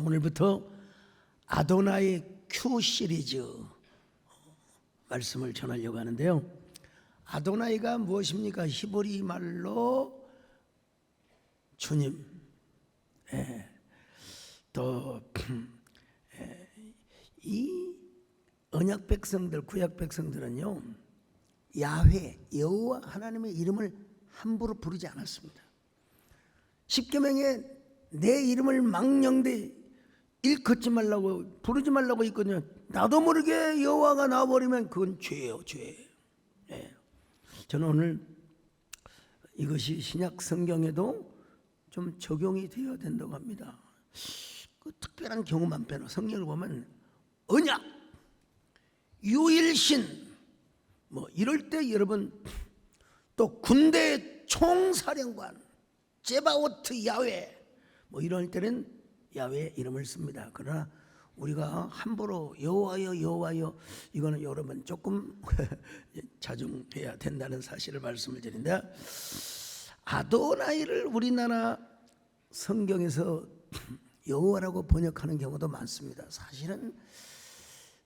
오늘부터 아도나이 큐 시리즈 말씀을 전하려고 하는데요. 아도나이가 무엇입니까? 히브리 말로 주님. 또 이 언약 백성들, 구약 백성들은요, 야훼, 여호와 하나님의 이름을 함부로 부르지 않았습니다. 십계명에 내 이름을 망령되 일컫지 말라고, 부르지 말라고 있거든요. 나도 모르게 여호와가 나와버리면 그건 죄예요, 죄. 저는 오늘 이것이 신약 성경에도 좀 적용이 되어야 된다고 합니다. 그 특별한 경우만 빼놓고 성경을 보면 언약, 유일신, 뭐 이럴 때 여러분, 또 군대 총사령관, 제바오트 야훼, 뭐 이럴 때는 야훼 이름을 씁니다. 그러나 우리가 함부로 여호와여 여호와여, 이거는 여러분 조금 자중해야 된다는 사실을 말씀을 드린다. 아도나이를 우리나라 성경에서 여호와라고 번역하는 경우도 많습니다. 사실은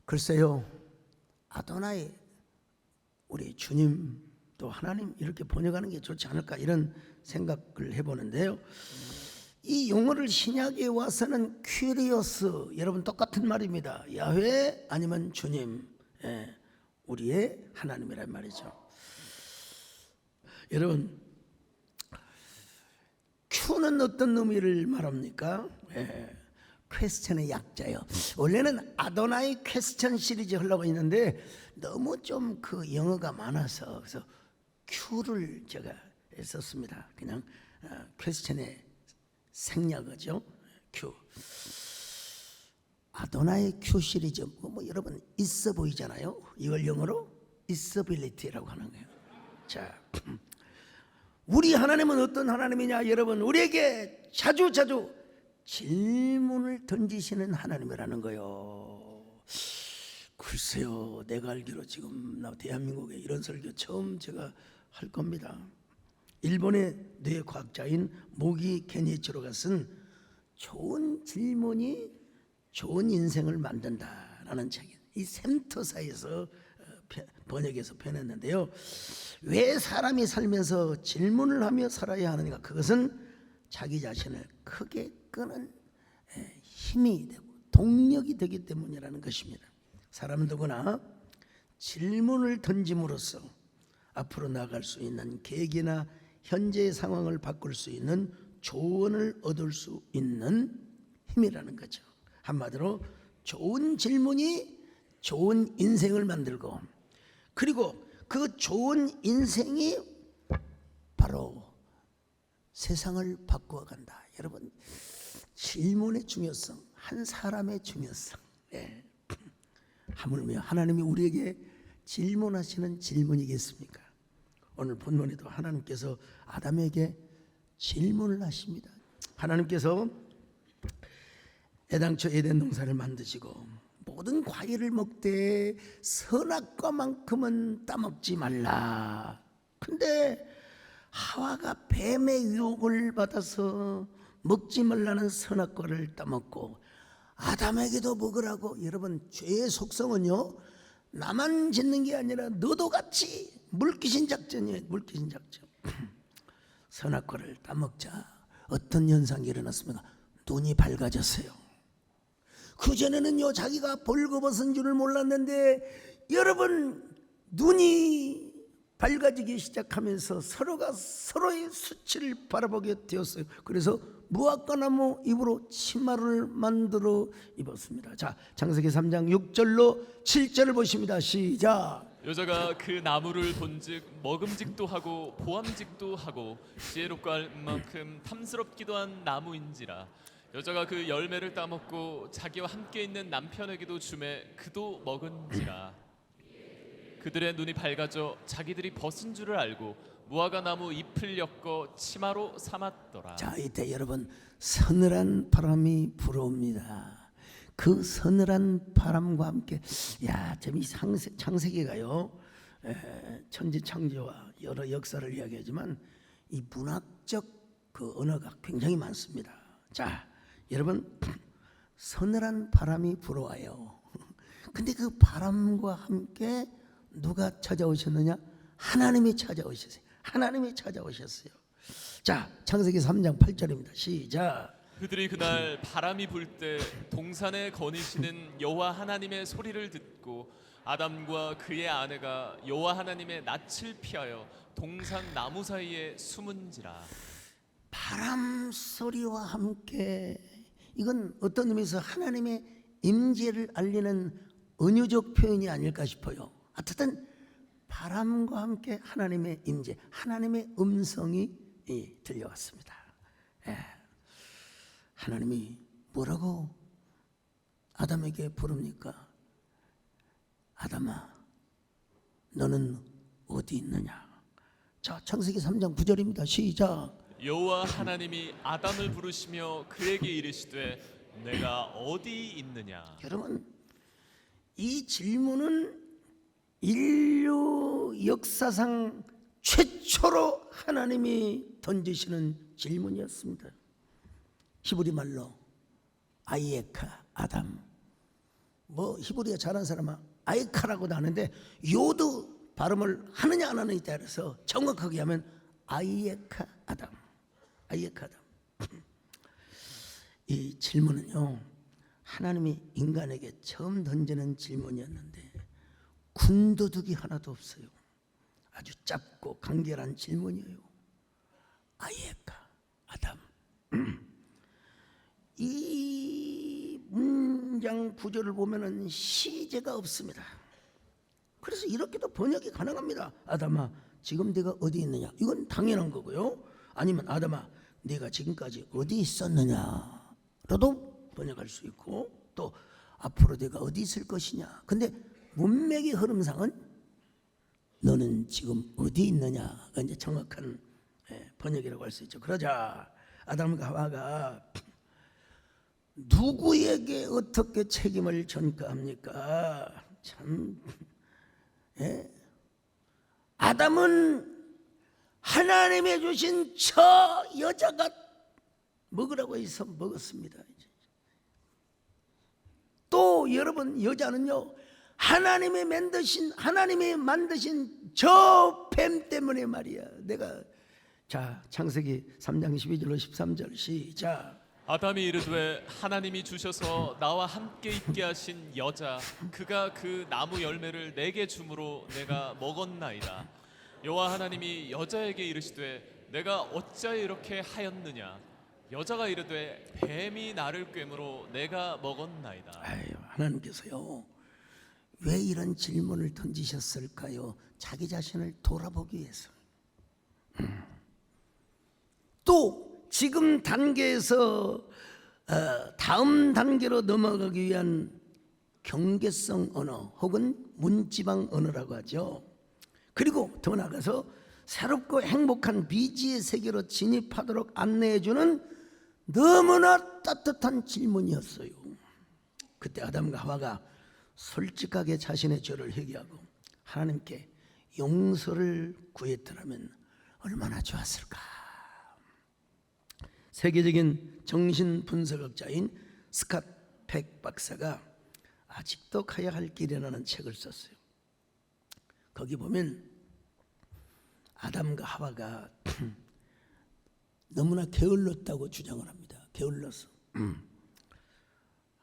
글쎄요, 아도나이, 우리 주님 또 하나님 이렇게 번역하는 게 좋지 않을까, 이런 생각을 해보는데요. 이 용어를 신약에 와서는 퀴리오스, 여러분 똑같은 말입니다. 야훼 아니면 주님, 우리의 하나님이란 말이죠. 여러분, 큐는 어떤 의미를 말합니까? 퀘스천의 약자요. 원래는 아도나이 퀘스천 시리즈 하려고 했는데 너무 좀 그 영어가 많아서 그래서 큐를 제가 썼습니다. 그냥 퀘스천의 생략어죠. 큐. 아도나이 큐 시리즈 뭐 여러분 있어 보이잖아요. 이걸 영어로 있어빌리티라고 하는 거예요. 자, 우리 하나님은 어떤 하나님이냐? 여러분, 우리에게 자주 질문을 던지시는 하나님이라는 거요. 글쎄요, 내가 알기로 지금 나 대한민국에 이런 설교 처음 제가 할 겁니다. 일본의 뇌과학자인 모기 게니치로가 쓴 좋은 질문이 좋은 인생을 만든다라는 책이에요. 이 샘터사에서 번역해서 펴냈는데요. 왜 사람이 살면서 질문을 하며 살아야 하느냐? 그것은 자기 자신을 크게 끄는 힘이 되고 동력이 되기 때문이라는 것입니다. 사람은 누구나 질문을 던짐으로써 앞으로 나아갈 수 있는 계기나 현재의 상황을 바꿀 수 있는 조언을 얻을 수 있는 힘이라는 거죠. 한마디로 좋은 질문이 좋은 인생을 만들고, 그리고 그 좋은 인생이 바로 세상을 바꾸어 간다. 여러분, 질문의 중요성, 한 사람의 중요성. 하물며 하나님이 우리에게 질문하시는 질문이겠습니까? 오늘 본문에도 하나님께서 아담에게 질문을 하십니다. 하나님께서 애당초 에덴 동산을 만드시고 모든 과일을 먹되 선악과만큼은 따먹지 말라. 근데 하와가 뱀의 유혹을 받아서 먹지 말라는 선악과를 따먹고 아담에게도 먹으라고. 여러분, 죄의 속성은요, 나만 짓는 게 아니라 너도 같이 물귀신 작전이에요. 물귀신 작전. 선악과를 따먹자 어떤 현상이 일어났습니까? 눈이 밝아졌어요. 그전에는요, 자기가 벌거벗은 줄을 몰랐는데 여러분, 눈이 밝아지기 시작하면서 서로가 서로의 수치를 바라보게 되었어요. 그래서 무화과나무 잎으로 치마를 만들어 입었습니다. 자, 창세기 3장 6절로 7절을 보십니다. 시작. 여자가 그 나무를 본즉 먹음직도 하고 보암직도 하고 지혜롭고 할 만큼 탐스럽기도 한 나무인지라. 여자가 그 열매를 따먹고 자기와 함께 있는 남편에게도 주매 그도 먹은지라. 그들의 눈이 밝아져 자기들이 벗은 줄을 알고 무화과 나무 잎을 엮어 치마로 삼았더라. 자, 이때 여러분, 서늘한 바람이 불어옵니다. 그 서늘한 바람과 함께, 이 창세기가요, 천지창조와 여러 역사를 이야기하지만 이 문학적 그 언어가 굉장히 많습니다. 자, 여러분, 서늘한 바람이 불어와요. 근데 그 바람과 함께 누가 찾아오셨느냐? 하나님이 찾아오셨어요. 하나님이 찾아오셨어요. 자, 창세기 3장 8절입니다. 시작. 그들이 그날 바람이 불 때 동산에 거니시는 여호와 하나님의 소리를 듣고 아담과 그의 아내가 여호와 하나님의 낯을 피하여 동산 나무 사이에 숨은지라. 바람 소리와 함께, 이건 어떤 의미에서 하나님의 임재를 알리는 은유적 표현이 아닐까 싶어요. 어쨌든 바람과 함께 하나님의 임재, 하나님의 음성이 들려왔습니다. 예. 하나님이 뭐라고 아담에게 부릅니까? 아담아, 너는 어디 있느냐? 자, 창세기 3장 9절입니다. 시작. 여호와 하나님이 아담을 부르시며 그에게 이르시되 내가 어디 있느냐? 여러분, 이 질문은 인류 역사상 최초로 하나님이 던지시는 질문이었습니다. 히브리 말로 아이에카, 아담. 뭐 히브리어 잘하는 사람은 아이카라고도 하는데 요도 발음을 하느냐 안 하느냐에 따라서 정확하게 하면 아이에카 아담. 아이에카 아담. 이 질문은요, 하나님이 인간에게 처음 던지는 질문이었는데 군더더기 하나도 없어요. 아주 짧고 간결한 질문이에요. 아이에카 아담. 이 문장 구조를 보면은 시제가 없습니다. 그래서 이렇게도 번역이 가능합니다. 아담아, 지금 네가 어디 있느냐? 이건 당연한 거고요. 아니면 아담아, 네가 지금까지 어디 있었느냐로도 번역할 수 있고, 또 앞으로 네가 어디 있을 것이냐. 근데 문맥의 흐름상은 너는 지금 어디 있느냐가 이제 정확한 번역이라고 할 수 있죠. 그러자 아담과 하와가 누구에게 어떻게 책임을 전가합니까? 참, 아담은 하나님이 주신 저 여자가 먹으라고 해서 먹었습니다. 또 여러분, 여자는요, 하나님이 만드신 저 뱀 때문에 말이야. 내가, 자, 창세기 3장 12절로 13절 시작. 아담이 이르되 하나님이 주셔서 나와 함께 있게 하신 여자 그가 그 나무 열매를 내게 주므로 내가 먹었나이다. 여호와 하나님이 여자에게 이르시되 내가 어찌하여 이렇게 하였느냐? 여자가 이르되 뱀이 나를 꿰므로 내가 먹었나이다. 아유, 하나님께서요, 왜 이런 질문을 던지셨을까요? 자기 자신을 돌아보기 위해서. 또 지금 단계에서 다음 단계로 넘어가기 위한 경계성 언어 혹은 문지방 언어라고 하죠. 그리고 더 나아가서 새롭고 행복한 미지의 세계로 진입하도록 안내해주는 너무나 따뜻한 질문이었어요. 그때 아담과 하와가 솔직하게 자신의 죄를 회개하고 하나님께 용서를 구했더라면 얼마나 좋았을까. 세계적인 정신분석학자인 스캇 팩 박사가 아직도 가야 할 길이라는 책을 썼어요. 거기 보면 아담과 하와가 너무나 게을렀다고 주장을 합니다. 게을러서.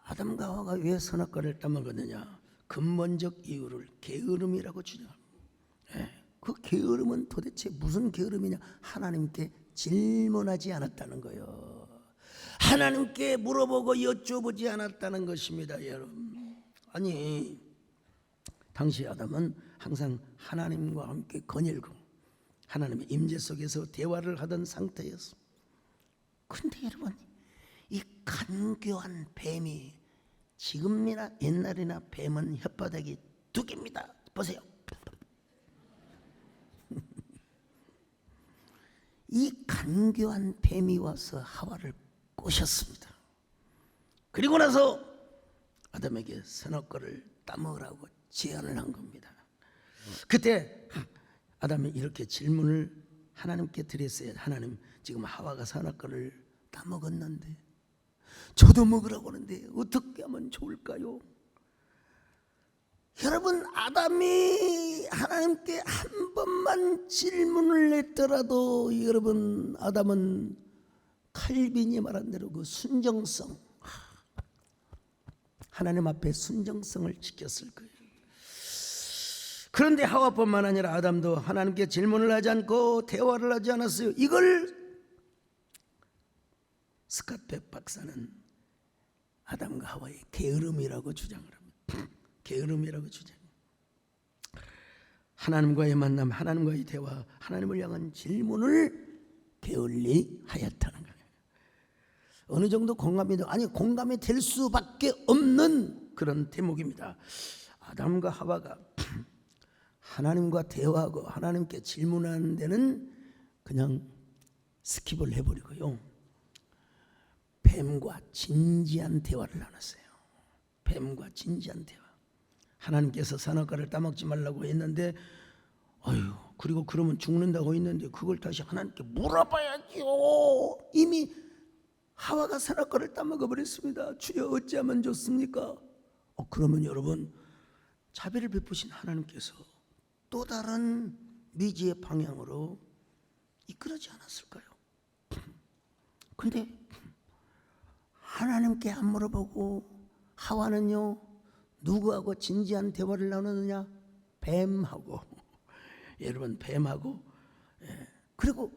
아담과 하와가 왜 선악과를 따먹었느냐? 근본적 이유를 게으름이라고 주장합니다. 그 게으름은 도대체 무슨 게으름이냐? 하나님께 질문하지 않았다는 거예요. 하나님께 물어보고 여쭤보지 않았다는 것입니다, 여러분. 아니, 당시 아담은 항상 하나님과 함께 거닐고 하나님의 임재 속에서 대화를 하던 상태였어. 그런데 여러분, 이 간교한 뱀이, 지금이나 옛날이나 뱀은 혓바닥이 두 개입니다. 보세요. 이 간교한 뱀이 와서 하와를 꼬셨습니다. 그리고 나서 아담에게 선악과를 따먹으라고 제안을 한 겁니다. 그때 아담이 이렇게 질문을 하나님께 드렸어요. 하나님, 지금 하와가 선악과를 따먹었는데 저도 먹으라고 하는데 어떻게 하면 좋을까요? 여러분, 아담이 하나님께 한 번만 질문을 했더라도 여러분, 아담은 칼빈이 말한 대로 그 순정성, 하나님 앞에 순정성을 지켰을 거예요. 그런데 하와뿐만 아니라 아담도 하나님께 질문을 하지 않고 대화를 하지 않았어요. 이걸 스캇백 박사는 아담과 하와의 게으름이라고 주장을 합니다. 게으름이라고 주장. 하나님과의 만남, 하나님과의 대화, 하나님을 향한 질문을 게을리 하였다는 거예요. 어느 정도 공감이 될 수밖에 없는 그런 대목입니다. 아담과 하와가 하나님과 대화하고 하나님께 질문하는 데는 그냥 스킵을 해버리고요, 뱀과 진지한 대화를 나눴어요. 뱀과 진지한 대화. 하나님께서 선악과를 따먹지 말라고 했는데, 그리고 그러면 죽는다고 했는데 그걸 다시 하나님께 물어봐야지요. 이미 하와가 선악과를 따먹어 버렸습니다. 주여 어찌하면 좋습니까? 그러면 여러분, 자비를 베푸신 하나님께서 또 다른 미지의 방향으로 이끌어지 않았을까요? 근데 하나님께 안 물어보고 하와는요, 누구하고 진지한 대화를 나누느냐? 뱀하고. 여러분, 뱀하고. 그리고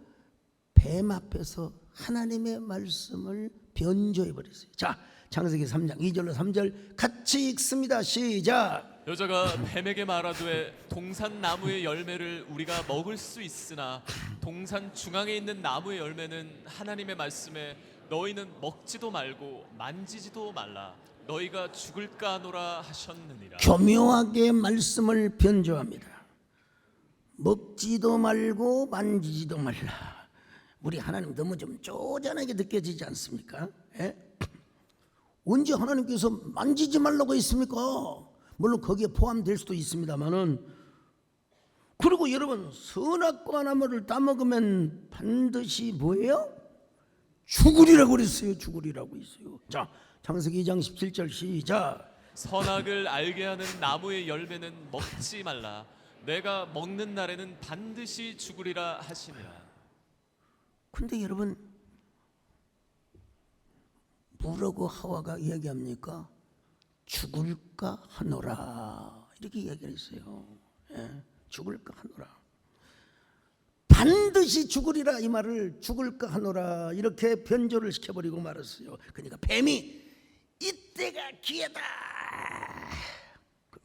뱀 앞에서 하나님의 말씀을 변조해 버렸어요. 자, 창세기 3장 2절로 3절 같이 읽습니다. 시작. 여자가 뱀에게 말하되 동산 나무의 열매를 우리가 먹을 수 있으나 동산 중앙에 있는 나무의 열매는 하나님의 말씀에 너희는 먹지도 말고 만지지도 말라 너희가 죽을까 하노라 하셨느니라. 교묘하게 말씀을 변조합니다. 먹지도 말고 만지지도 말라. 우리 하나님 너무 좀 쪼잔하게 느껴지지 않습니까? 언제 하나님께서 만지지 말라고 했습니까? 물론 거기에 포함될 수도 있습니다만은. 그리고 여러분, 선악과 나무를 따먹으면 반드시 뭐예요? 죽으리라고 그랬어요. 죽으리라고 있어요. 자, 창세기 2장 17절 시작. 선악을 알게 하는 나무의 열매는 먹지 말라 내가 먹는 날에는 반드시 죽으리라 하시니라. 근데 여러분, 뭐라고 하와가 이야기합니까? 죽을까 하노라, 이렇게 이야기를 했어요. 죽을까 하노라. 반드시 죽으리라, 이 말을 죽을까 하노라 이렇게 변조를 시켜버리고 말았어요. 그러니까 뱀이 이때가 기회다,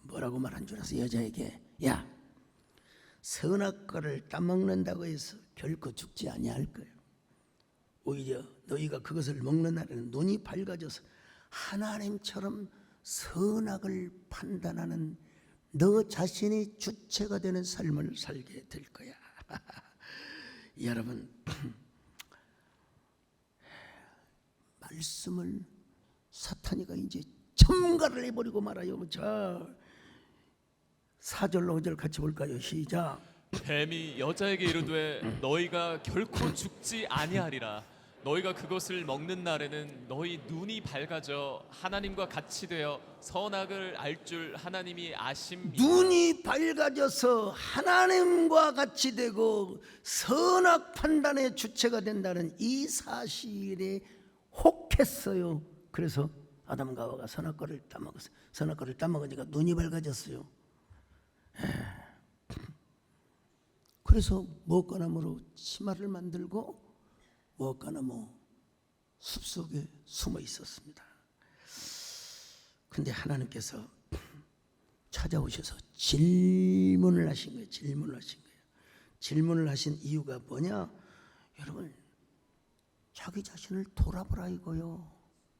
뭐라고 말한 줄 아세요? 여자에게, 야, 선악과를 따먹는다고 해서 결코 죽지 아니할 거예요. 오히려 너희가 그것을 먹는 날에는 눈이 밝아져서 하나님처럼 선악을 판단하는 너 자신이 주체가 되는 삶을 살게 될 거야. 여러분, 말씀을 사탄이가 이제 첨가를 해버리고 말아요. 자, 4절로 5절 같이 볼까요? 시작. 뱀이 여자에게 이르되 너희가 결코 죽지 아니하리라 너희가 그것을 먹는 날에는 너희 눈이 밝아져 하나님과 같이 되어 선악을 알 줄 하나님이 아심이라. 눈이 밝아져서 하나님과 같이 되고 선악 판단의 주체가 된다는 이 사실에 혹했어요. 그래서 아담과 하와가 선악과를 따먹었어요. 선악과를 따먹으니까 눈이 밝아졌어요. 그래서 무엇과나무로 치마를 만들고 무엇과나무 숲속에 숨어 있었습니다. 근데 하나님께서 찾아오셔서 질문을 하신 거예요. 질문을 하신 이유가 뭐냐? 여러분, 자기 자신을 돌아보라 이거요.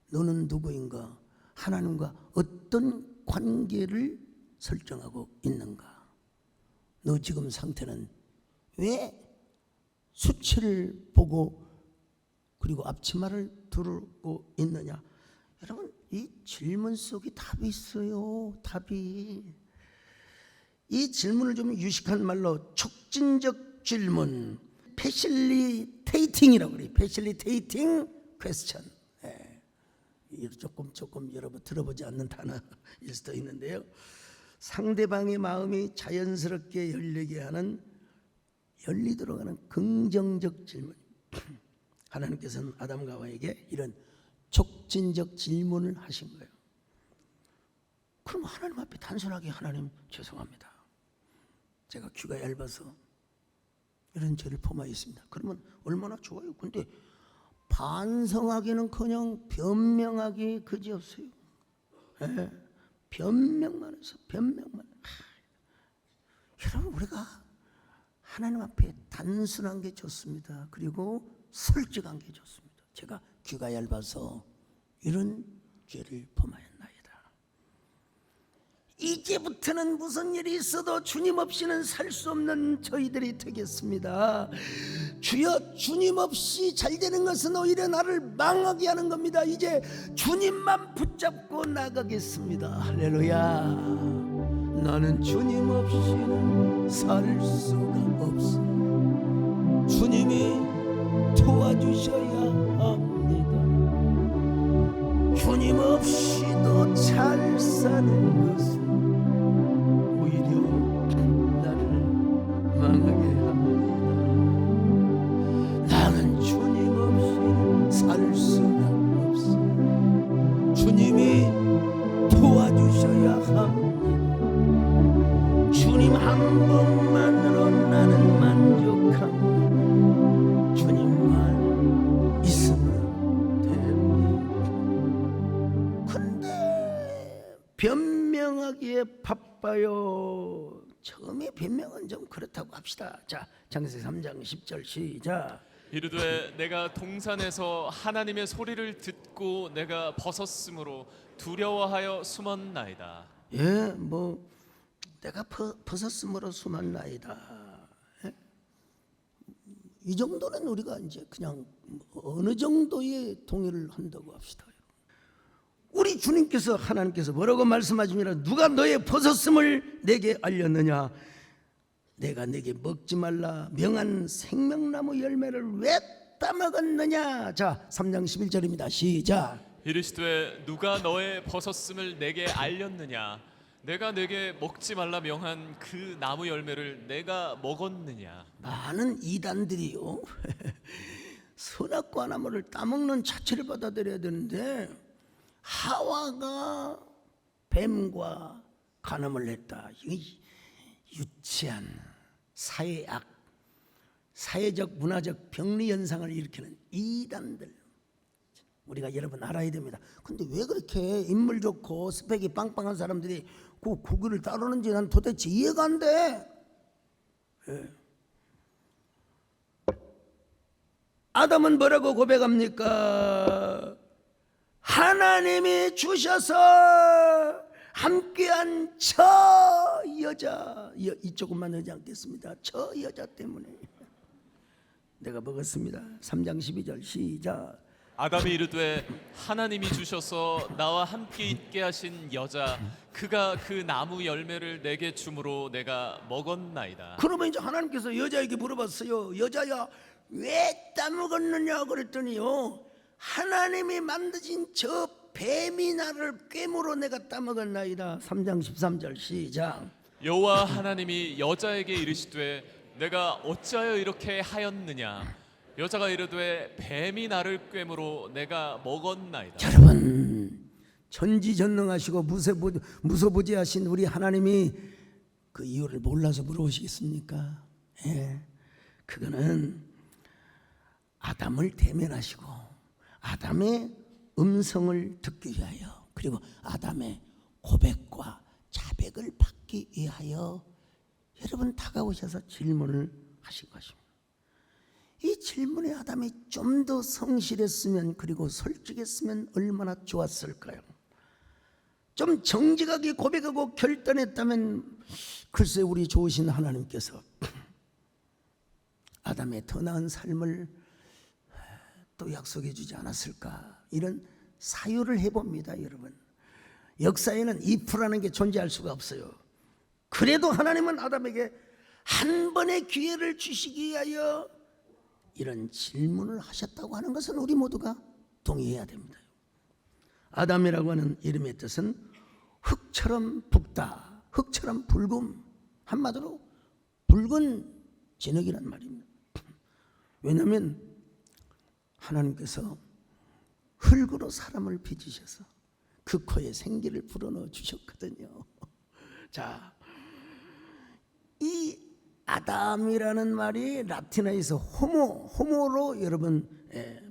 너는 누구인가? 하나님과 어떤 관계를 설정하고 있는가? 너 지금 상태는 왜 수치를 보고 그리고 앞치마를 두르고 있느냐? 여러분, 이 질문 속에 답이 있어요. 답이. 이 질문을 좀 유식한 말로 촉진적 질문, 패실리테이팅이라고 그래요. 패실리테이팅 퀘스천. 조금 여러분 들어보지 않는 단어일 수도 있는데요. 상대방의 마음이 자연스럽게 열리게 하는, 열리도록 하는 긍정적 질문. 하나님께서는 아담과 하와에게 이런 촉진적 질문을 하신 거예요. 그럼 하나님 앞에 단순하게 하나님 죄송합니다, 제가 귀가 얇아서 이런 죄를 범하였습니다. 그러면 얼마나 좋아요. 근데 반성하기는커녕 변명하기 그지없어요. 예, 변명만 해서 변명만. 여러분, 우리가 하나님 앞에 단순한 게 좋습니다. 그리고 솔직한 게 좋습니다. 제가 귀가 얇아서 이런 죄를 범하였나이다. 이제부터는 무슨 일이 있어도 주님 없이는 살 수 없는 저희들이 되겠습니다. 주여, 주님 없이 잘 되는 것은 오히려 나를 망하게 하는 겁니다. 이제 주님만 붙잡고 나가겠습니다. 할렐루야. 나는 주님 없이는 살 수가 없어. 주님이 도와주셔야 합니다. 주님 없이도 잘 사는 것은 오히려 나를 망하게 합니다. 나는 주님 없이는 살 수가 없어. 주님이 도와주셔야 합니다. 주님 한 분만으로 나는 만족합니다. 주님만 있으면 됩니다. 근데 변명하기에 바빠요. 처음에 변명은 좀 그렇다고 합시다. 자, 창세기 3장 10절 시작. 이르되 내가 동산에서 하나님의 소리를 듣고 내가 벗었으므로 두려워하여 숨었나이다. 예, 뭐 내가 벗었으므로 숨었나이다. 예? 이 정도는 우리가 이제 그냥 어느 정도의 동의를 한다고 합시다. 우리 주님께서, 하나님께서 뭐라고 말씀하십니까? 누가 너의 벗었음을 내게 알렸느냐? 내가 내게 먹지 말라 명한 생명나무 열매를 왜 따먹었느냐? 자, 3장 11절입니다. 시작. 이르시되 누가 너의 벗었음을 내게 알렸느냐? 내가 내게 먹지 말라 명한 그 나무 열매를 내가 먹었느냐? 많은 이단들이요 선악과 나무를 따먹는 자체를 받아들여야 되는데, 하와가 뱀과 간음을 했다. 이 유치한 사회악, 사회적 문화적 병리 현상을 일으키는 이단들, 우리가 여러분 알아야 됩니다. 근데 왜 그렇게 인물 좋고 스펙이 빵빵한 사람들이 그 구기를 따르는지 난 도대체 이해가 안 돼. 예. 아담은 뭐라고 고백합니까? 하나님이 주셔서 함께한 저 여자, 이 조금만 하지 않겠습니다. 저 여자 때문에 내가 먹었습니다. 3장 12절 시작. 아담이 이르되 하나님이 주셔서 나와 함께 있게 하신 여자, 그가 그 나무 열매를 내게 주므로 내가 먹었나이다. 그러면 이제 하나님께서 여자에게 물어봤어요. 여자야, 왜 따먹었느냐 그랬더니요, 하나님이 만드신 저 뱀이 나를 꿰물어 내가 따먹었나이다. 3장 13절 시작. 여호와 하나님이 여자에게 이르시되 내가 어찌하여 이렇게 하였느냐? 여자가 이르되 뱀이 나를 꿰므로 내가 먹었나이다. 여러분, 전지전능하시고 무소부지하신 우리 하나님이 그 이유를 몰라서 물어보시겠습니까? 예, 그거는 아담을 대면하시고 아담의 음성을 듣기 위하여, 그리고 아담의 고백과 자백을 받기 위하여 여러분 다가오셔서 질문을 하신 것입니다. 이 질문에 아담이 좀 더 성실했으면, 그리고 솔직했으면 얼마나 좋았을까요? 좀 정직하게 고백하고 결단했다면 글쎄 우리 좋으신 하나님께서 아담의 더 나은 삶을 또 약속해 주지 않았을까, 이런 사유를 해봅니다. 여러분, 역사에는 if라는 게 존재할 수가 없어요. 그래도 하나님은 아담에게 한 번의 기회를 주시기 위하여 이런 질문을 하셨다고 하는 것은 우리 모두가 동의해야 됩니다. 아담이라고 하는 이름의 뜻은 흙처럼 붉다, 흙처럼 붉음, 한마디로 붉은 진흙이란 말입니다. 왜냐하면 하나님께서 흙으로 사람을 빚으셔서 그 코에 생기를 불어넣어 주셨거든요. 자, 이 아담이라는 말이 라틴어에서 호모로 여러분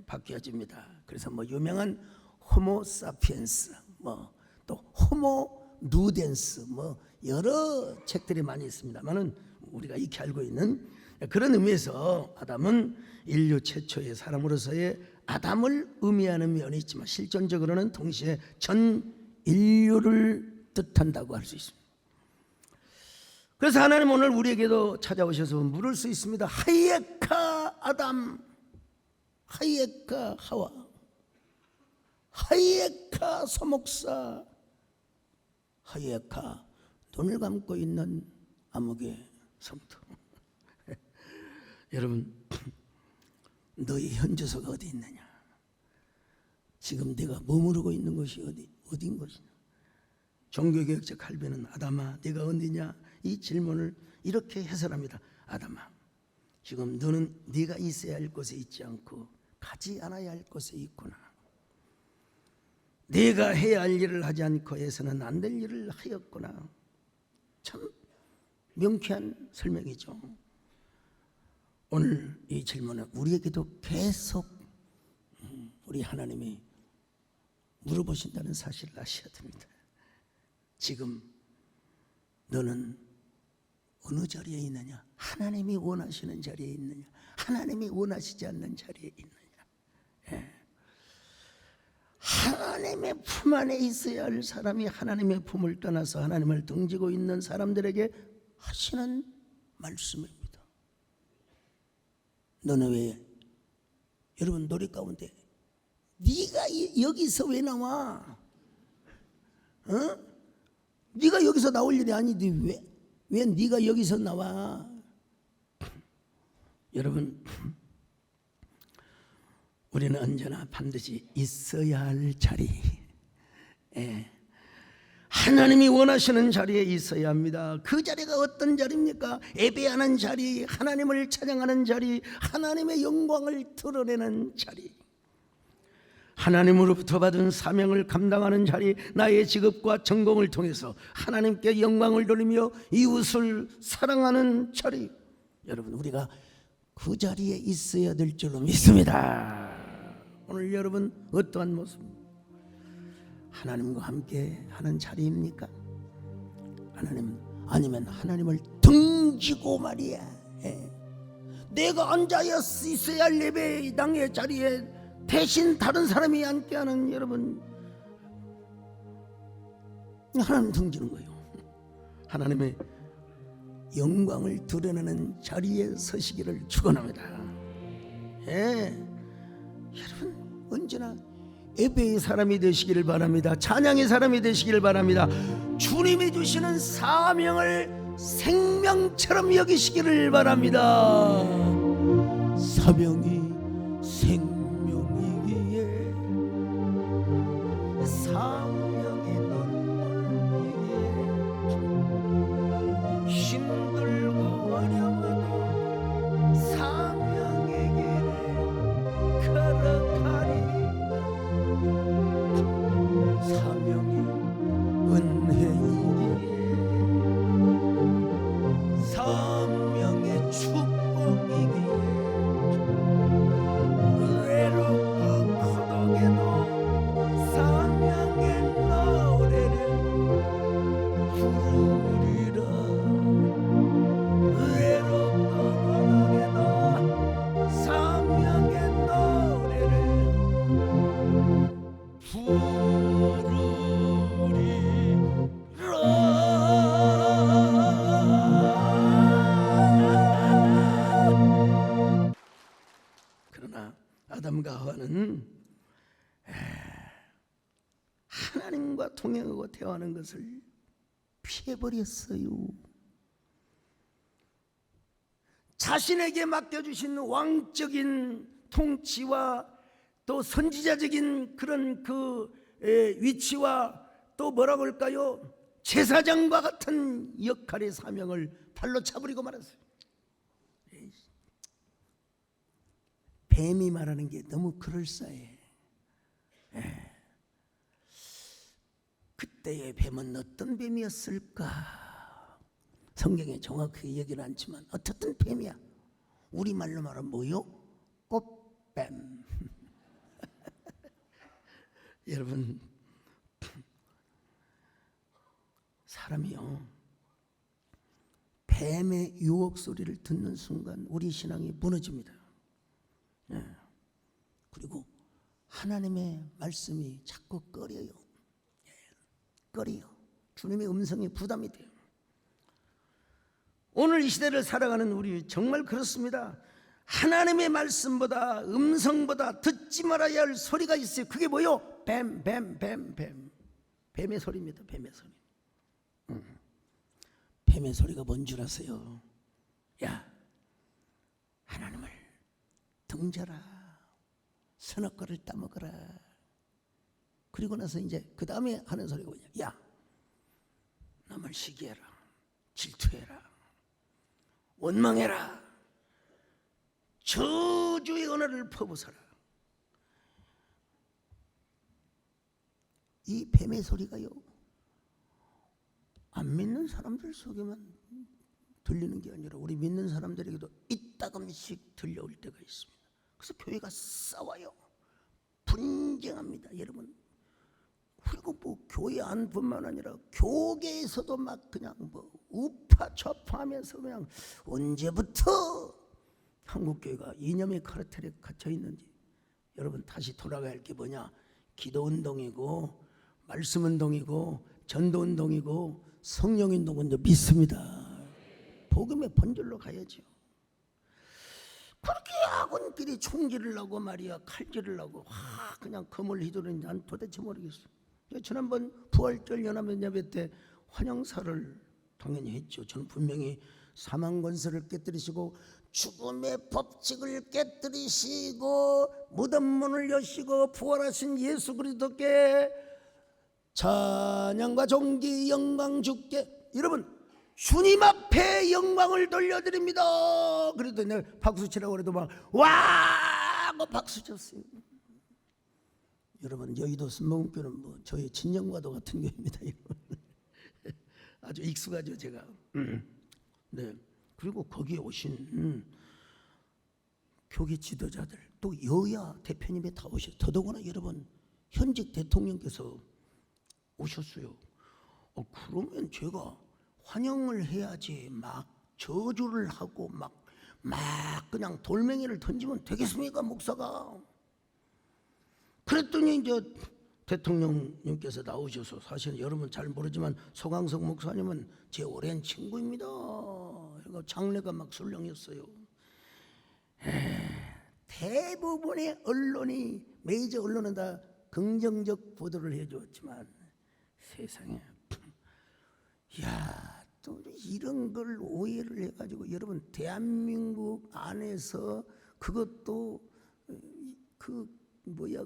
바뀌어집니다. 그래서 뭐 유명한 호모 사피엔스, 뭐 또 호모 누덴스, 뭐 여러 책들이 많이 있습니다만은 우리가 익히 알고 있는 그런 의미에서 아담은 인류 최초의 사람으로서의 아담을 의미하는 면이 있지만 실존적으로는 동시에 전 인류를 뜻한다고 할 수 있습니다. 그래서 하나님 오늘 우리에게도 찾아오셔서 물을 수 있습니다. 하이에카 아담, 하이에카 하와, 하이에카 소목사, 하이에카 눈을 감고 있는 암흑의 성도. 여러분, 너의 현주소가 어디 있느냐? 지금 내가 머무르고 있는 곳이 어디인 것이냐? 종교개혁자 칼빈은 아담아 네가 어디냐? 이 질문을 이렇게 해설합니다. 아담아, 지금 너는 네가 있어야 할 곳에 있지 않고 가지 않아야 할 곳에 있구나. 네가 해야 할 일을 하지 않고 해서는 안 될 일을 하였구나. 참 명쾌한 설명이죠. 오늘 이 질문은 우리에게도 계속 우리 하나님이 물어보신다는 사실을 아셔야 됩니다. 지금 너는 어느 자리에 있느냐? 하나님이 원하시는 자리에 있느냐? 하나님이 원하시지 않는 자리에 있느냐? 예. 하나님의 품 안에 있어야 할 사람이 하나님의 품을 떠나서 하나님을 등지고 있는 사람들에게 하시는 말씀입니다. 너는 왜, 여러분 노래 가운데 네가 여기서 왜 나와? 네가 여기서 나올 일이 아닌데 왜 네가 여기서 나와? 여러분, 우리는 언제나 반드시 있어야 할 자리, 하나님이 원하시는 자리에 있어야 합니다. 그 자리가 어떤 자리입니까? 예배하는 자리, 하나님을 찬양하는 자리, 하나님의 영광을 드러내는 자리, 하나님으로부터 받은 사명을 감당하는 자리, 나의 직업과 전공을 통해서 하나님께 영광을 돌리며 이웃을 사랑하는 자리. 여러분, 우리가 그 자리에 있어야 될 줄로 믿습니다. 오늘 여러분 어떠한 모습? 하나님과 함께 하는 자리입니까? 하나님, 아니면 하나님을 등지고 말이야, 내가 앉아 있어야 할 예배당의 자리에 대신 다른 사람이 앉게 하는, 여러분, 하나님 등지는 거예요. 하나님의 영광을 드러내는 자리에 서시기를 축원합니다. 여러분, 언제나 예배의 사람이 되시기를 바랍니다. 찬양의 사람이 되시기를 바랍니다. 주님이 주시는 사명을 생명처럼 여기시기를 바랍니다. 사명이 생명이기에 사명이 눈물이기에 힘들고 어려워도 사명의 길을 걸어가리. 사명이 은혜이기에 사명의 축복이기에 외롭고 고독해도 사명의 노래를 부르리라. 외롭고 고독해도 사명의 노래를 그러나 아담과 하와는 하나님과 동행하고 대화하는 것을 피해버렸어요. 자신에게 맡겨주신 왕적인 통치와 또 선지자적인 그런 그 위치와 또 뭐라고 할까요? 제사장과 같은 역할의 사명을 발로 차버리고 말았어요. 뱀이 말하는 게 너무 그럴싸해. 그때의 뱀은 어떤 뱀이었을까? 성경에 정확히 얘기는 않지만 어쨌든 뱀이야. 우리말로 말하면 뭐요? 꽃뱀. 여러분, 사람이요, 뱀의 유혹 소리를 듣는 순간 우리 신앙이 무너집니다. 그리고 하나님의 말씀이 자꾸 꺼려요. 꺼려요. 주님의 음성이 부담이 돼요. 오늘 이 시대를 살아가는 우리 정말 그렇습니다. 하나님의 말씀보다, 음성보다 듣지 말아야 할 소리가 있어요. 그게 뭐요? 뱀. 뱀의 소리입니다. 뱀의 소리. 뱀의 소리가 뭔 줄 아세요? 야, 하나님을 등져라. 선악과를 따먹어라. 그리고 나서 이제 그 다음에 하는 소리가 뭐냐? 야, 남을 시기해라. 질투해라. 원망해라. 저주의 언어를 퍼부어라. 이 뱀의 소리가요, 안 믿는 사람들 속에만 들리는 게 아니라 우리 믿는 사람들에게도 이따금씩 들려올 때가 있습니다. 그래서 교회가 싸워요. 분쟁합니다. 여러분, 그리고 뭐 교회 안뿐만 아니라 교계에서도 막 그냥 뭐 우파좌파하면서 그냥 언제부터 한국교회가 이념의 카르텔에 갇혀 있는지. 여러분, 다시 돌아가야 할 게 뭐냐? 기도운동이고 말씀운동이고 전도운동이고 성령운동은 믿습니다. 복음의 본질로 가야죠. 그렇게 학원끼리 총질을 하고 말이야, 칼질을 하고 그냥 검을 휘두르는지 난 도대체 모르겠어. 지난번 부활절 연합연 예배 때 환영사를 당연히 했죠. 저는 분명히 사망권세를 깨뜨리시고 죽음의 법칙을 깨뜨리시고 무덤 문을 여시고 부활하신 예수 그리스도께 찬양과 존귀 영광 주께. 여러분, 주님 앞에 영광을 돌려드립니다. 그래도 내가 박수 치라고 그래도 막 와 하고 박수 쳤어요. 여러분, 여의도 순복음교는 뭐 저희 친정과도 같은 교회입니다. 아주 익숙하죠 제가. 네. 그리고 거기에 오신 교계 지도자들, 또 여야 대표님이 다 오셨어요. 더더구나 여러분, 현직 대통령께서 오셨어요. 그러면 제가 환영을 해야지 막 저주를 하고 막 그냥 돌멩이를 던지면 되겠습니까, 목사가? 그랬더니 이제 대통령님께서 나오셔서, 사실 여러분 잘 모르지만 소강석 목사님은 제 오랜 친구입니다. 그러니까 장례가 막 술렁였어요. 대부분의 언론이, 메이저 언론은 다 긍정적 보도를 해주었지만 세상에, 야, 또 이런 걸 오해를 해가지고 여러분, 대한민국 안에서 그것도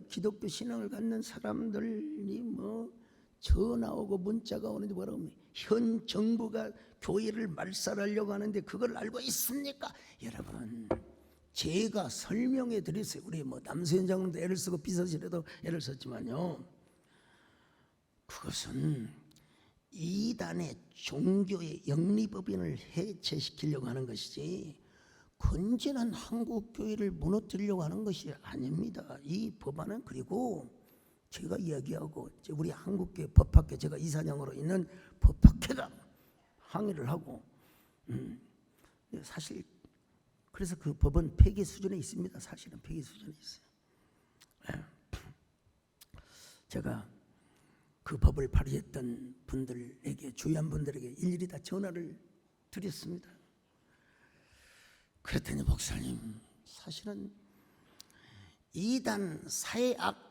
기독교 신앙을 갖는 사람들이 뭐 전화 오고 문자가 오는데 뭐라고 하면 현 정부가 교회를 말살하려고 하는데 그걸 알고 있습니까? 여러분, 제가 설명해 드렸어요. 우리 뭐 남수현 장로도 애를 쓰고 비서실에도 애를 썼지만요, 그것은 이단의 종교의 영리법인을 해체시키려고 하는 것이지 건전한 한국교회를 무너뜨리려고 하는 것이 아닙니다. 이 법안은, 그리고 제가 이야기하고 우리 한국교회 법학회, 제가 이사장으로 있는 법학회가 항의를 하고, 사실 그래서 그 법은 폐기 수준에 있습니다. 사실은 폐기 수준에 있어요. 제가 그 법을 발의했던 분들에게, 주의한 분들에게 일일이 다 전화를 드렸습니다. 그랬더니 목사님, 사실은 이단 사회악,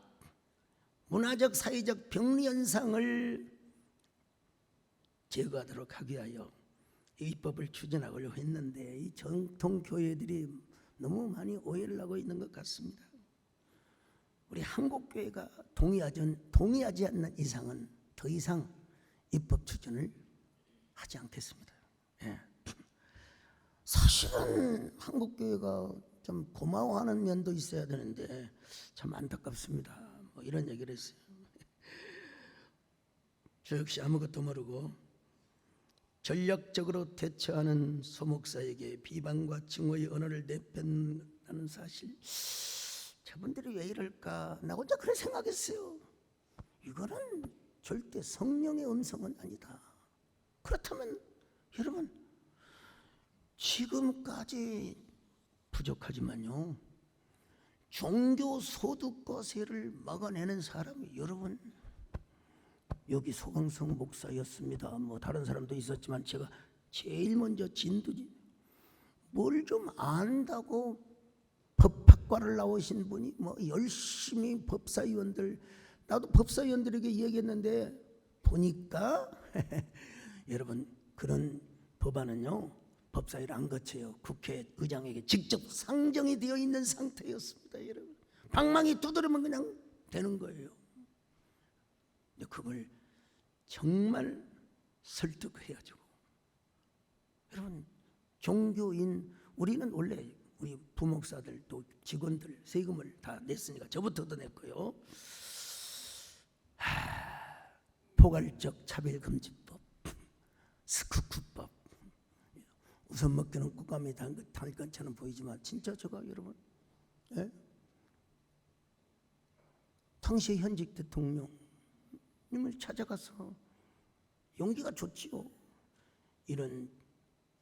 문화적 사회적 병리 현상을 제거하도록 하기 위하여 이 법을 추진하려고 했는데 이 정통 교회들이 너무 많이 오해를 하고 있는 것 같습니다. 우리 한국교회가 동의하지 않는 이상은 더 이상 입법 추진을 하지 않겠습니다. 예. 사실은 한국교회가 좀 고마워하는 면도 있어야 되는데 참 안타깝습니다. 뭐 이런 얘기를 했어요. 저 역시 아무것도 모르고 전략적으로 대처하는 소목사에게 비방과 증오의 언어를 내뱉는다는 사실, 저분들이 왜 이럴까? 나 혼자 그런 생각했어요. 이거는 절대 성령의 음성은 아니다. 그렇다면 여러분, 지금까지 부족하지만요, 종교 소득과세를 막아내는 사람이 여러분, 여기 소강성 목사였습니다. 뭐 다른 사람도 있었지만 제가 제일 먼저 진두지, 뭘 좀 안다고 법학과를 나오신 분이 뭐 열심히 법사위원들, 나도 법사위원들에게 얘기했는데 보니까 여러분, 그런 법안은요 법사위를 안 거쳐요. 국회의장에게 직접 상정이 되어 있는 상태였습니다. 여러분, 방망이 두드리면 그냥 되는 거예요. 근데 그걸 정말 설득해야죠. 여러분, 종교인 우리는 원래 우리 부목사들 또 직원들 세금을 다 냈으니까 저부터도 냈고요. 포괄적 차별금지법, 스쿠쿠법, 우선 먹기는 꿀감이 달 것처럼 보이지만 진짜 제가 여러분, 예? 당시 현직 대통령님을 찾아가서 용기가 좋지요. 이런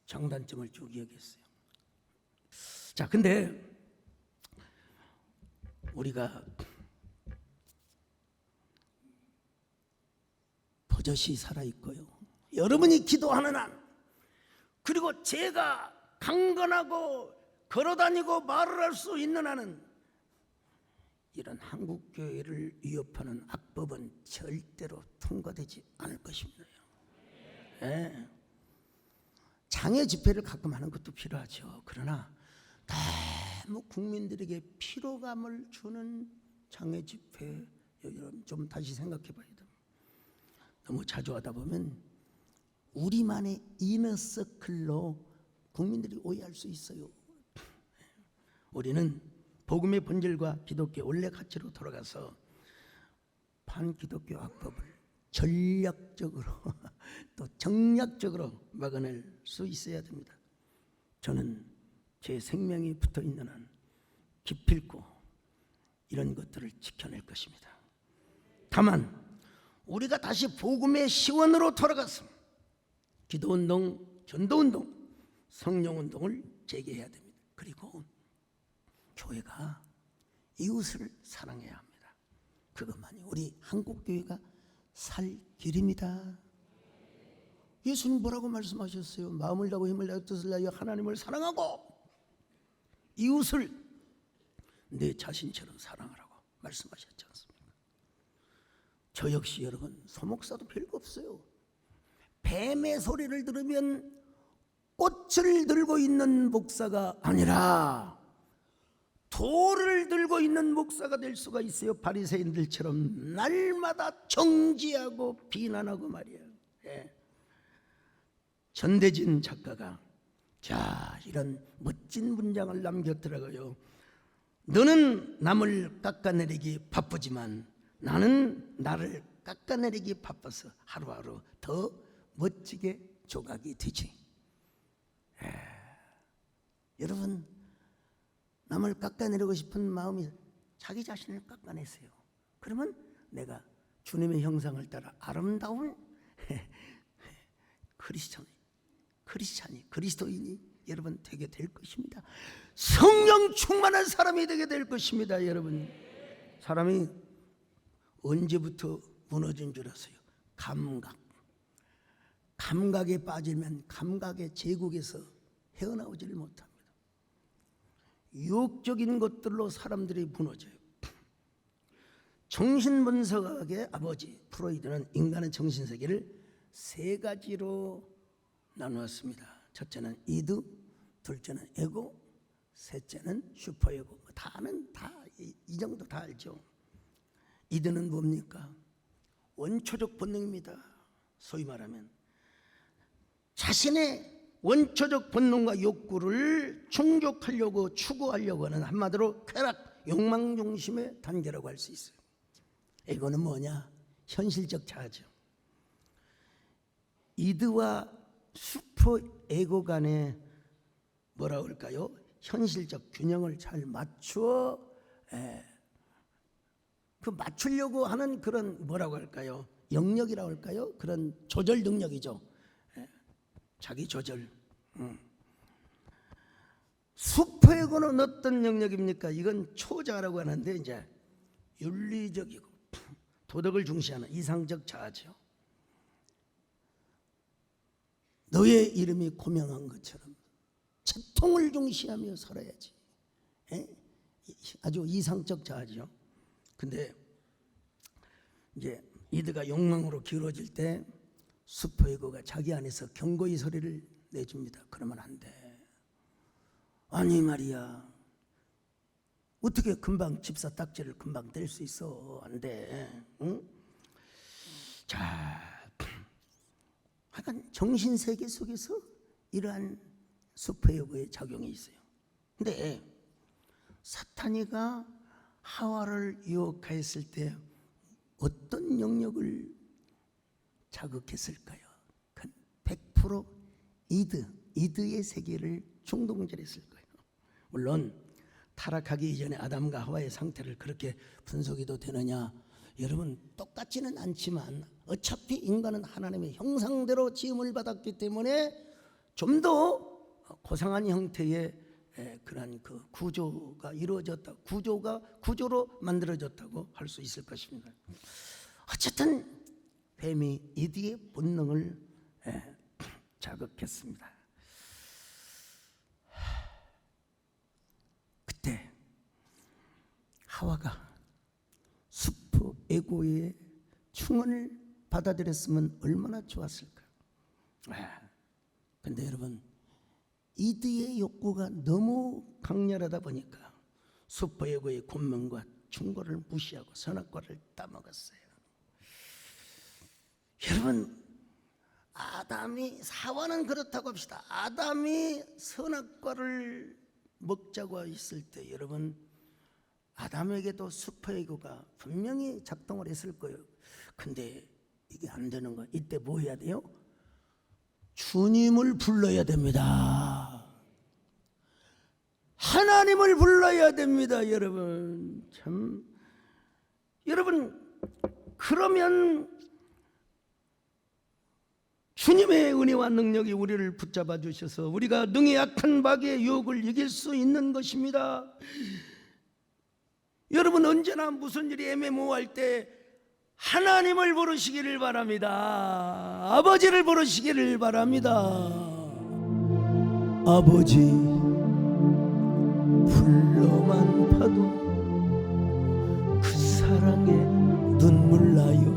장단점을 쭉 이야기했어요. 자, 근데 우리가 버젓이 살아있고요, 여러분이 기도하는 한, 그리고 제가 강건하고 걸어다니고 말을 할 수 있는 한은 이런 한국교회를 위협하는 악법은 절대로 통과되지 않을 것입니다. 예. 장애 집회를 가끔 하는 것도 필요하죠. 그러나 너무 국민들에게 피로감을 주는 장애 집회, 여러분 좀 다시 생각해 봐야 됩니다. 너무 자주 하다 보면 우리만의 이너서클로 국민들이 오해할 수 있어요. 우리는 복음의 본질과 기독교 원래 가치로 돌아가서 반기독교 악법을 전략적으로 또 정략적으로 막아낼 수 있어야 됩니다. 저는 제 생명이 붙어있는 한 기필코 이런 것들을 지켜낼 것입니다. 다만 우리가 다시 복음의 시원으로 돌아가서 기도운동, 전도운동, 성령운동을 재개해야 됩니다. 그리고 교회가 이웃을 사랑해야 합니다. 그것만이 우리 한국교회가 살 길입니다. 예수님 뭐라고 말씀하셨어요? 마음을 다하고 힘을 다하고 뜻을 다하여 하나님을 사랑하고 이웃을 내 자신처럼 사랑하라고 말씀하셨지 않습니까? 저 역시 여러분, 소목사도 별거 없어요. 뱀의 소리를 들으면 꽃을 들고 있는 목사가 아니라 돌을 들고 있는 목사가 될 수가 있어요. 바리새인들처럼 날마다 정죄하고 비난하고 말이에요. 예. 전대진 작가가 자, 이런 멋진 문장을 남겼더라고요. 너는 남을 깎아내리기 바쁘지만 나는 나를 깎아내리기 바빠서 하루하루 더 멋지게 조각이 되지. 여러분, 남을 깎아내리고 싶은 마음이 자기 자신을 깎아내세요. 그러면 내가 주님의 형상을 따라 아름다운 그리스도인이 여러분 되게 될 것입니다. 성령 충만한 사람이 되게 될 것입니다. 여러분, 사람이 언제부터 무너진 줄 아세요? 감각에 빠지면 감각의 제국에서 헤어나오지를 못합니다. 유혹적인 것들로 사람들이 무너져요. 정신분석학의 아버지 프로이드는 인간의 정신세계를 세 가지로 나누었습니다. 첫째는 이드, 둘째는 에고, 셋째는 슈퍼에고. 다는 다 이 정도 다 알죠. 이드는 뭡니까? 원초적 본능입니다. 소위 말하면 자신의 원초적 본능과 욕구를 충족하려고 추구하려고 하는, 한마디로 쾌락, 욕망 중심의 단계라고 할 수 있어요. 이거는 뭐냐? 현실적 자아죠. 이드와 슈퍼 에고 간의 뭐라고 할까요? 현실적 균형을 잘 맞추어 그 맞추려고 하는 그런 뭐라고 할까요? 영역이라고 할까요? 그런 조절 능력이죠. 자기 조절. 슈퍼에고는 어떤 영역입니까? 이건 초자라고 하는데 이제 윤리적이고 도덕을 중시하는 이상적 자아죠. 너의 이름이 고명한 것처럼 채통을 중시하며 살아야지. 아주 이상적 자아죠. 근데 이제 이드가 욕망으로 기울어질 때 슈퍼에고가 자기 안에서 경고의 소리를 내줍니다. 그러면 안 돼. 아니 말이야, 어떻게 금방 집사 딱지를 금방 뗄 수 있어? 안 돼. 응? 자, 약간 정신세계 속에서 이러한 슈퍼에고의 작용이 있어요. 근데 사탄이가 하와를 유혹하였을 때 어떤 영역을 자극했을까요? 100% 이드의 세계를 충동질했을 거예요. 물론 타락하기 이전에 아담과 하와의 상태를 그렇게 분석해도 되느냐? 여러분, 똑같지는 않지만 어차피 인간은 하나님의 형상대로 지음을 받았기 때문에 좀 더 고상한 형태의 그런 그 구조가 이루어졌다, 구조로 만들어졌다고 할 수 있을 것입니다. 어쨌든 뱀이 이드의 본능을 자극했습니다. 그때 하와가 슈퍼 에고의 충언을 받아들였으면 얼마나 좋았을까. 근데 여러분, 이드의 욕구가 너무 강렬하다 보니까 슈퍼 에고의 권면과 충고를 무시하고 선악과를 따먹었어요. 여러분, 하와는 그렇다고 합시다. 아담이 선악과를 먹자고 했을 때 여러분, 아담에게도 슈퍼에고가 분명히 작동을 했을 거예요. 근데 이게 안 되는 거예요. 이때 뭐 해야 돼요? 주님을 불러야 됩니다. 하나님을 불러야 됩니다. 여러분, 참, 여러분, 그러면 주님의 은혜와 능력이 우리를 붙잡아 주셔서 우리가 능히 악한 마귀의 유혹을 이길 수 있는 것입니다. 여러분, 언제나 무슨 일이 애매모호할 때 하나님을 부르시기를 바랍니다. 아버지를 부르시기를 바랍니다. 아버지, 불러만 봐도 그 사랑에 눈물 나요.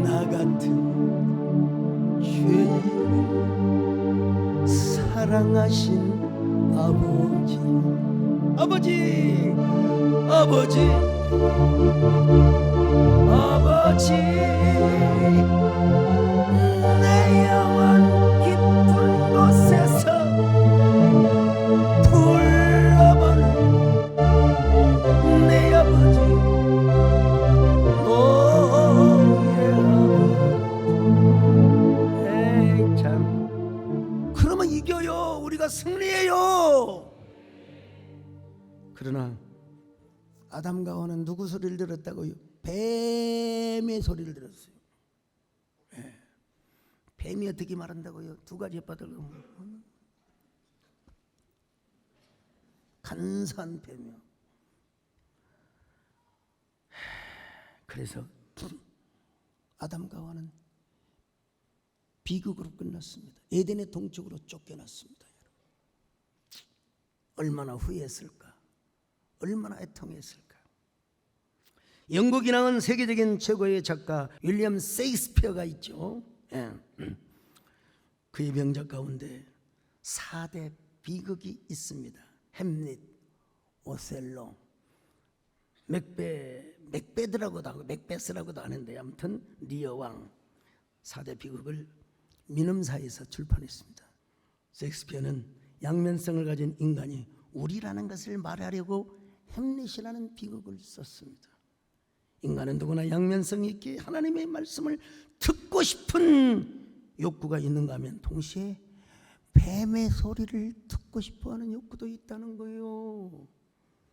나 같은 죄인을 사랑하신 아버지, 아버지, 내 영원 깊은 곳에서 불러보는 내 아버지, 에이 참, 그러면 이겨요. 우리가 승리해요. 그러나 아담과 하와는 누구 소리를 들었다고요? 뱀의 소리를 들었어요. 뱀이 어떻게 말한다고요? 두 가지 혓바닥을 간사한 뱀이요. 그래서 아담과 하와는 비극으로 끝났습니다. 에덴의 동쪽으로 쫓겨났습니다. 얼마나 후회했을까? 얼마나 애통했을까? 영국이 낳은 세계적인 최고의 작가 윌리엄 셰익스피어가 있죠. 그의 명작 가운데 4대 비극이 있습니다. 햄릿, 오셀로, 맥베드라고도 하고 맥베스라고도 하는데 아무튼 리어 왕 4대 비극을 민음사에서 출판했습니다. 셰익스피어는 양면성을 가진 인간이 우리라는 것을 말하려고 햄릿이라는 비극을 썼습니다. 인간은 누구나 양면성이 있기에 하나님의 말씀을 듣고 싶은 욕구가 있는가 하면 동시에 뱀의 소리를 듣고 싶어하는 욕구도 있다는 거예요.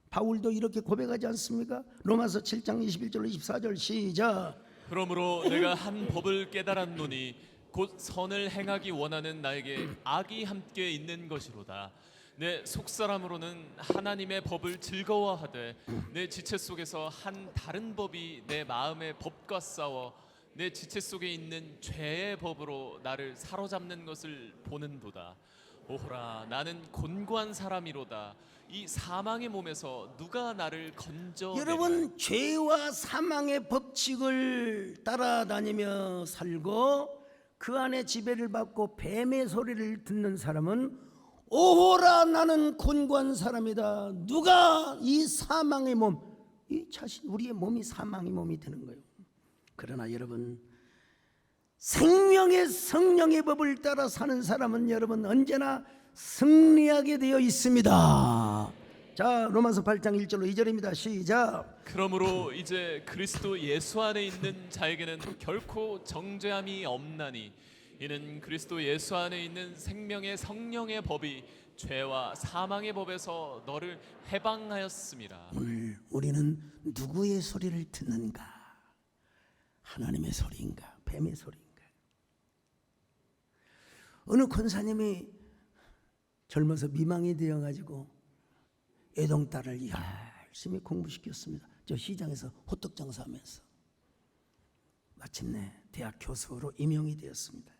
바울도 이렇게 고백하지 않습니까? 로마서 7장 21절 24절 시작. 그러므로 내가 한 법을 깨달았노니 곧 선을 행하기 원하는 나에게 악이 함께 있는 것이로다. 내 속사람으로는 하나님의 법을 즐거워하되 내 지체 속에서 한 다른 법이 내 마음의 법과 싸워 내 지체 속에 있는 죄의 법으로 나를 사로잡는 것을 보는도다. 오호라, 나는 곤고한 사람이로다. 이 사망의 몸에서 누가 나를 건져? 여러분, 죄와 사망의 법칙을 따라다니며 살고 그 안에 지배를 받고 뱀의 소리를 듣는 사람은 오호라, 나는 곤고한 사람이다. 누가 이 사망의 몸, 이 자신 우리의 몸이 사망의 몸이 되는 거예요. 그러나 여러분, 생명의 성령의 법을 따라 사는 사람은 여러분 언제나 승리하게 되어 있습니다. 자, 로마서 8장 1절로 2절입니다. 시작. 그러므로 이제 그리스도 예수 안에 있는 자에게는 결코 정죄함이 없나니 이는 그리스도 예수 안에 있는 생명의 성령의 법이 죄와 사망의 법에서 너를 해방하였습니다. 오늘 우리는 누구의 소리를 듣는가? 하나님의 소리인가? 뱀의 소리인가? 어느 권사님이 젊어서 미망이 되어가지고 애동딸을 열심히 공부시켰습니다. 저 시장에서 호떡 장사하면서 마침내 대학 교수로 임용이 되었습니다.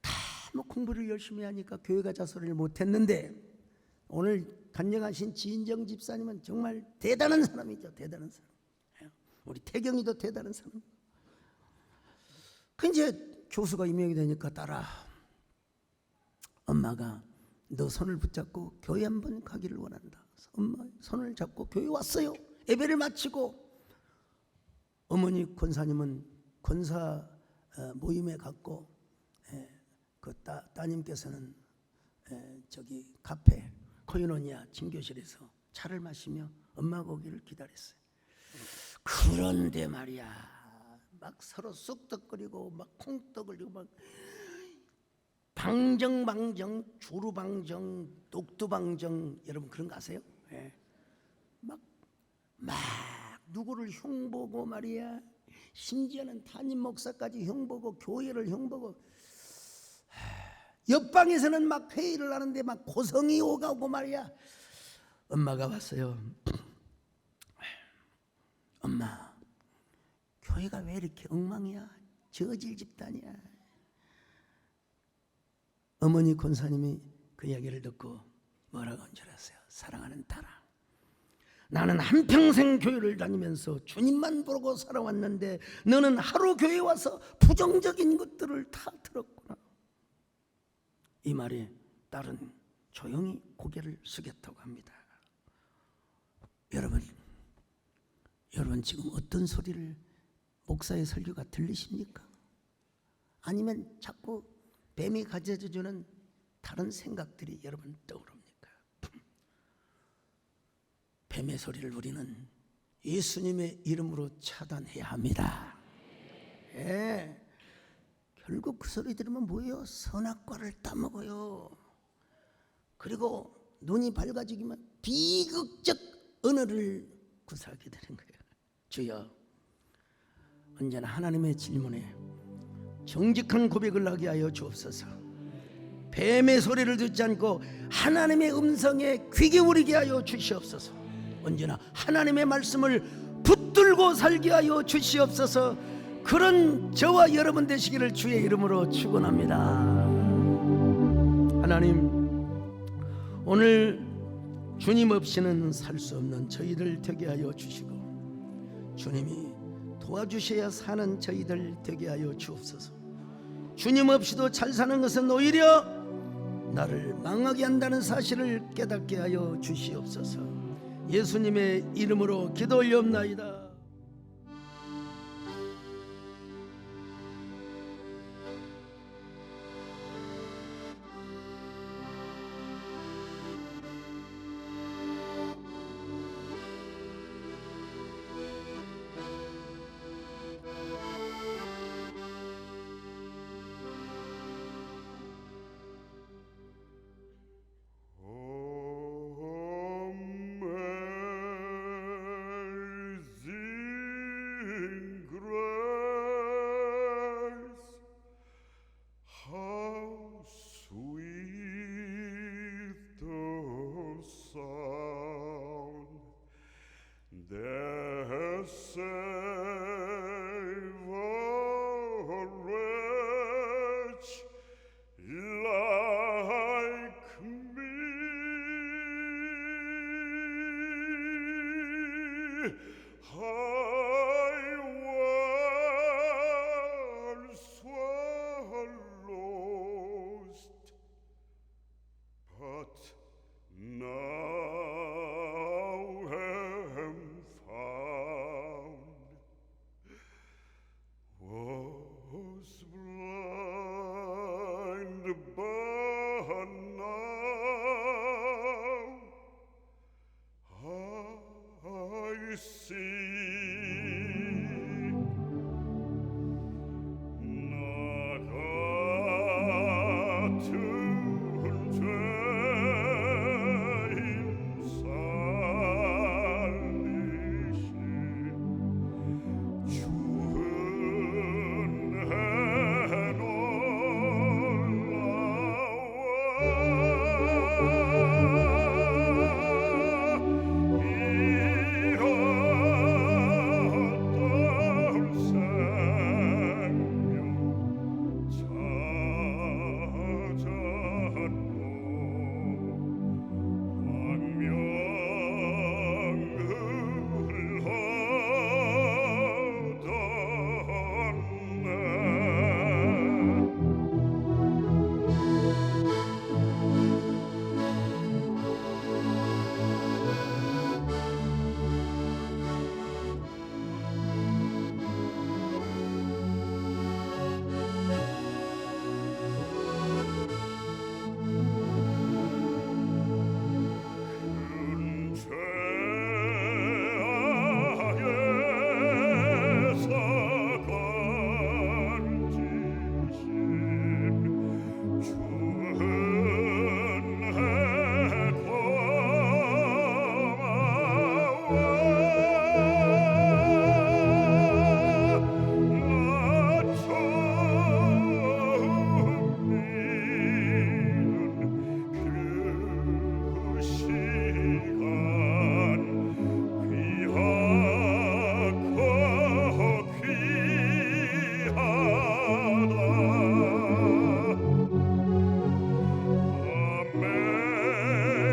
다 뭐 공부를 열심히 하니까 교회 가자 소리를 못했는데 오늘 간증하신 지인정 집사님은 정말 대단한 사람이죠. 대단한 사람. 우리 태경이도 대단한 사람. 그 이제 교수가 임명이 되니까 딸아, 엄마가 너 손을 붙잡고 교회 한번 가기를 원한다. 엄마 손을 잡고 교회 왔어요. 예배를 마치고 어머니 권사님은 권사 모임에 갔고 그 따님께서는 저기 카페 코이노니아 친교실에서 차를 마시며 엄마가 오기를 기다렸어요. 그런데 말이야, 막 서로 쑥덕거리고 막 콩떡거리고 막 방정방정, 주루방정, 녹두방정, 여러분 그런 거 아세요? 예. 막 누구를 흉보고 말이야, 심지어는 담임 목사까지 흉보고 교회를 흉보고, 옆방에서는 막 회의를 하는데 막 고성이 오가고 말이야. 엄마가 왔어요. 엄마, 교회가 왜 이렇게 엉망이야? 저질 집단이야. 어머니 권사님이 그 이야기를 듣고 뭐라고 한 줄 아세요? 사랑하는 딸아, 나는 한평생 교회를 다니면서 주님만 보고 살아왔는데 너는 하루 교회 와서 부정적인 것들을 다 들었구나. 이 말에 딸은 조용히 고개를 숙였다고 합니다. 여러분 지금 어떤 소리를 목사의 설교가 들리십니까? 아니면 자꾸 뱀이 가져다주는 다른 생각들이 여러분 떠오릅니까? 뱀의 소리를 우리는 예수님의 이름으로 차단해야 합니다. 예. 결국 그 소리 들으면 뭐예요? 선악과를 따먹어요. 그리고 눈이 밝아지기만 비극적 언어를 구사하게 되는 거예요. 주여, 언제나 하나님의 질문에 정직한 고백을 하게 하여 주옵소서. 뱀의 소리를 듣지 않고 하나님의 음성에 귀 기울이게 하여 주시옵소서. 언제나 하나님의 말씀을 붙들고 살게 하여 주시옵소서. 그런 저와 여러분 되시기를 주의 이름으로 축원합니다. 하나님, 오늘 주님 없이는 살 수 없는 저희들 되게 하여 주시고 주님이 도와주셔야 사는 저희들 되게 하여 주옵소서. 주님 없이도 잘 사는 것은 오히려 나를 망하게 한다는 사실을 깨닫게 하여 주시옵소서. 예수님의 이름으로 기도 올리옵나이다.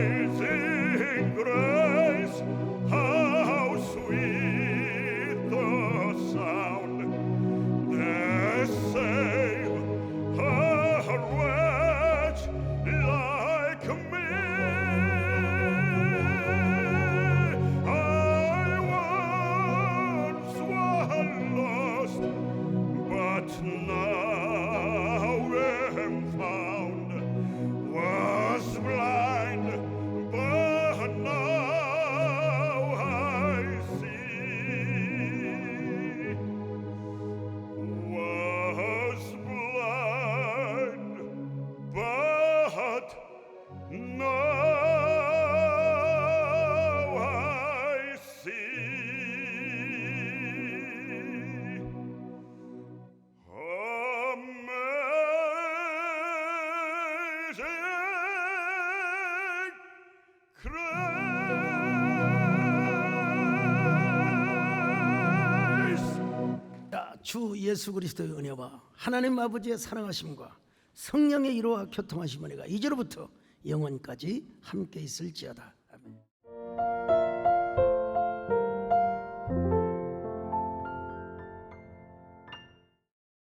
Amazing grace, how sweet the sound that saved a wretch like me. I was lost, but now am found. Was blind, but now I see. 주 예수 그리스도의 은혜와 하나님 아버지의 사랑하심과 성령의 이로와 교통하심 은혜가 이제로부터 영원까지 함께 있을지어다.